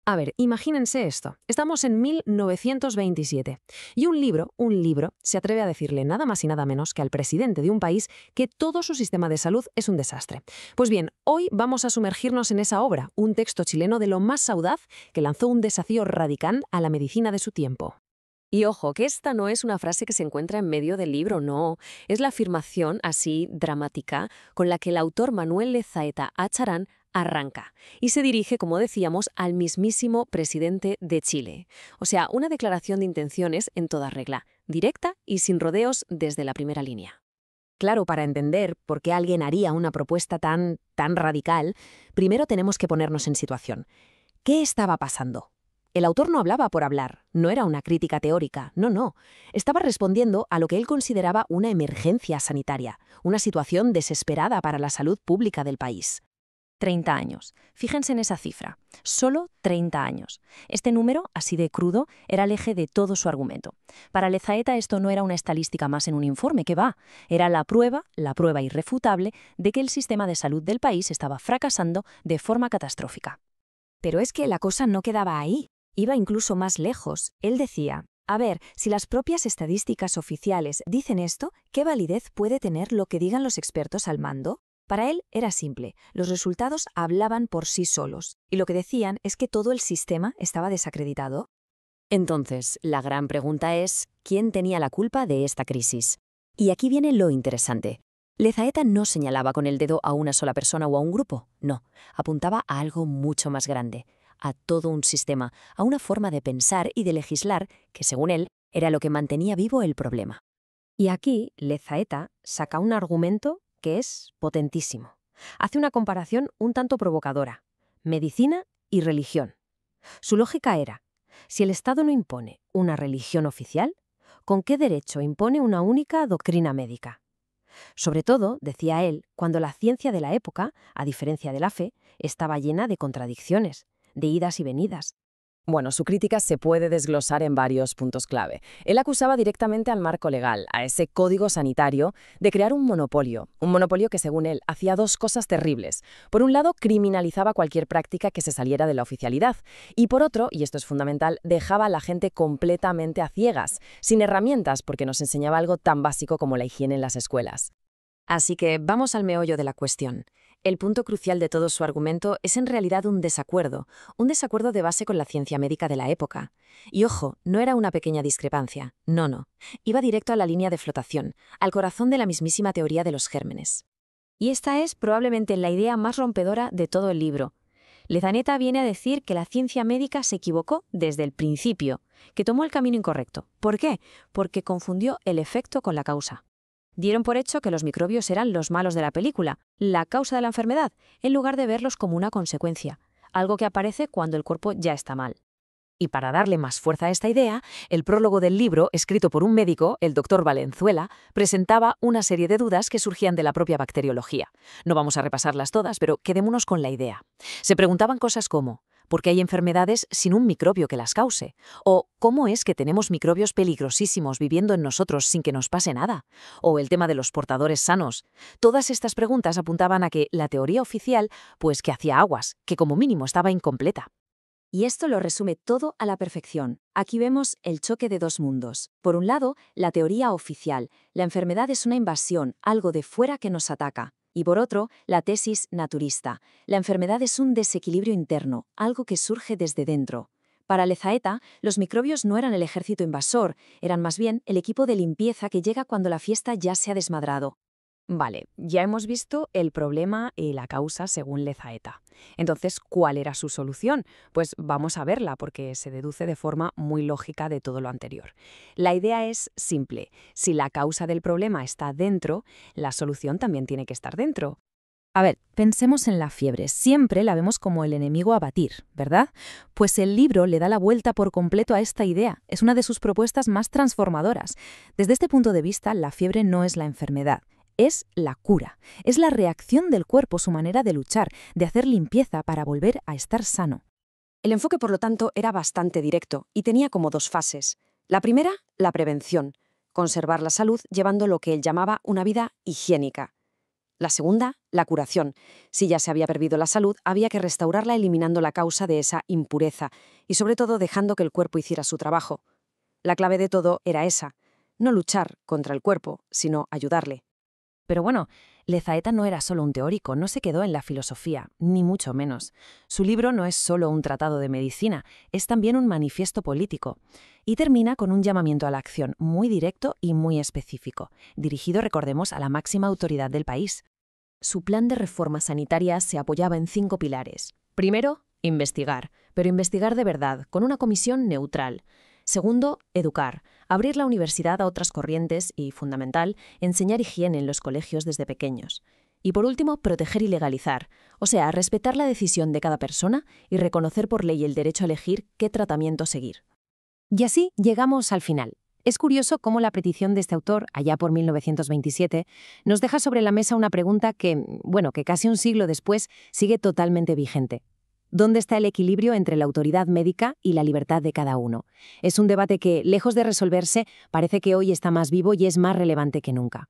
A ver, imagínense esto. Estamos en 1927 y un libro, se atreve a decirle nada más y nada menos que al presidente de un país que todo su sistema de salud es un desastre. Pues bien, hoy vamos a sumergirnos en esa obra, un texto chileno de lo más audaz que lanzó un desafío radical a la medicina de su tiempo. Y ojo, que esta no es una frase que se encuentra en medio del libro, no. Es la afirmación así dramática con la que el autor Manuel Lezaeta Acharán arranca y se dirige, como decíamos, al mismísimo presidente de Chile. O sea, una declaración de intenciones en toda regla, directa y sin rodeos desde la primera línea. Claro, para entender por qué alguien haría una propuesta tan radical, primero tenemos que ponernos en situación. ¿Qué estaba pasando? El autor no hablaba por hablar, no era una crítica teórica, no. Estaba respondiendo a lo que él consideraba una emergencia sanitaria, una situación desesperada para la salud pública del país. 30 años. Fíjense en esa cifra. Solo 30 años. Este número, así de crudo, era el eje de todo su argumento. Para Lezaeta esto no era una estadística más en un informe, ¿qué va? Era la prueba irrefutable, de que el sistema de salud del país estaba fracasando de forma catastrófica. Pero es que la cosa no quedaba ahí. Iba incluso más lejos. Él decía, a ver, si las propias estadísticas oficiales dicen esto, ¿qué validez puede tener lo que digan los expertos al mando? Para él era simple, los resultados hablaban por sí solos, y lo que decían es que todo el sistema estaba desacreditado. Entonces, la gran pregunta es, ¿quién tenía la culpa de esta crisis? Y aquí viene lo interesante. Lezaeta no señalaba con el dedo a una sola persona o a un grupo, no, apuntaba a algo mucho más grande, a todo un sistema, a una forma de pensar y de legislar que, según él, era lo que mantenía vivo el problema. Y aquí Lezaeta saca un argumento que es potentísimo. Hace una comparación un tanto provocadora: medicina y religión. Su lógica era, si el Estado no impone una religión oficial, ¿con qué derecho impone una única doctrina médica? Sobre todo, decía él, cuando la ciencia de la época, a diferencia de la fe, estaba llena de contradicciones, de idas y venidas. Bueno, su crítica se puede desglosar en varios puntos clave. Él acusaba directamente al marco legal, a ese código sanitario, de crear un monopolio que, según él, hacía dos cosas terribles. Por un lado, criminalizaba cualquier práctica que se saliera de la oficialidad, y por otro, y esto es fundamental, dejaba a la gente completamente a ciegas, sin herramientas, porque nos enseñaba algo tan básico como la higiene en las escuelas. Así que vamos al meollo de la cuestión. El punto crucial de todo su argumento es en realidad un desacuerdo de base con la ciencia médica de la época. Y ojo, no era una pequeña discrepancia, no. Iba directo a la línea de flotación, al corazón de la mismísima teoría de los gérmenes. Y esta es probablemente la idea más rompedora de todo el libro. Lezaeta viene a decir que la ciencia médica se equivocó desde el principio, que tomó el camino incorrecto. ¿Por qué? Porque confundió el efecto con la causa. Dieron por hecho que los microbios eran los malos de la película, la causa de la enfermedad, en lugar de verlos como una consecuencia, algo que aparece cuando el cuerpo ya está mal. Y para darle más fuerza a esta idea, el prólogo del libro, escrito por un médico, el doctor Valenzuela, presentaba una serie de dudas que surgían de la propia bacteriología. No vamos a repasarlas todas, pero quedémonos con la idea. Se preguntaban cosas como: ¿por qué hay enfermedades sin un microbio que las cause? ¿O cómo es que tenemos microbios peligrosísimos viviendo en nosotros sin que nos pase nada? ¿O el tema de los portadores sanos? Todas estas preguntas apuntaban a que la teoría oficial, pues que hacía aguas, que como mínimo estaba incompleta. Y esto lo resume todo a la perfección. Aquí vemos el choque de dos mundos. Por un lado, la teoría oficial. La enfermedad es una invasión, algo de fuera que nos ataca. Y por otro, la tesis naturista. La enfermedad es un desequilibrio interno, algo que surge desde dentro. Para Lezaeta, los microbios no eran el ejército invasor, eran más bien el equipo de limpieza que llega cuando la fiesta ya se ha desmadrado. Vale, ya hemos visto el problema y la causa según Lezaeta. Entonces, ¿cuál era su solución? Pues vamos a verla porque se deduce de forma muy lógica de todo lo anterior. La idea es simple: si la causa del problema está dentro, la solución también tiene que estar dentro. A ver, pensemos en la fiebre. Siempre la vemos como el enemigo a batir, ¿verdad? Pues el libro le da la vuelta por completo a esta idea. Es una de sus propuestas más transformadoras. Desde este punto de vista, la fiebre no es la enfermedad. Es la cura, es la reacción del cuerpo, su manera de luchar, de hacer limpieza para volver a estar sano. El enfoque, por lo tanto, era bastante directo y tenía como dos fases. La primera, la prevención, conservar la salud llevando lo que él llamaba una vida higiénica. La segunda, la curación. Si ya se había perdido la salud, había que restaurarla eliminando la causa de esa impureza y sobre todo dejando que el cuerpo hiciera su trabajo. La clave de todo era esa, no luchar contra el cuerpo, sino ayudarle. Pero bueno, Lezaeta no era solo un teórico, no se quedó en la filosofía, ni mucho menos. Su libro no es solo un tratado de medicina, es también un manifiesto político. Y termina con un llamamiento a la acción muy directo y muy específico, dirigido, recordemos, a la máxima autoridad del país. Su plan de reforma sanitaria se apoyaba en 5 pilares. Primero, investigar, pero investigar de verdad, con una comisión neutral. Segundo, educar, abrir la universidad a otras corrientes y, fundamental, enseñar higiene en los colegios desde pequeños. Y por último, proteger y legalizar, o sea, respetar la decisión de cada persona y reconocer por ley el derecho a elegir qué tratamiento seguir. Y así llegamos al final. Es curioso cómo la petición de este autor, allá por 1927, nos deja sobre la mesa una pregunta que casi un siglo después sigue totalmente vigente. ¿Dónde está el equilibrio entre la autoridad médica y la libertad de cada uno? Es un debate que, lejos de resolverse, parece que hoy está más vivo y es más relevante que nunca.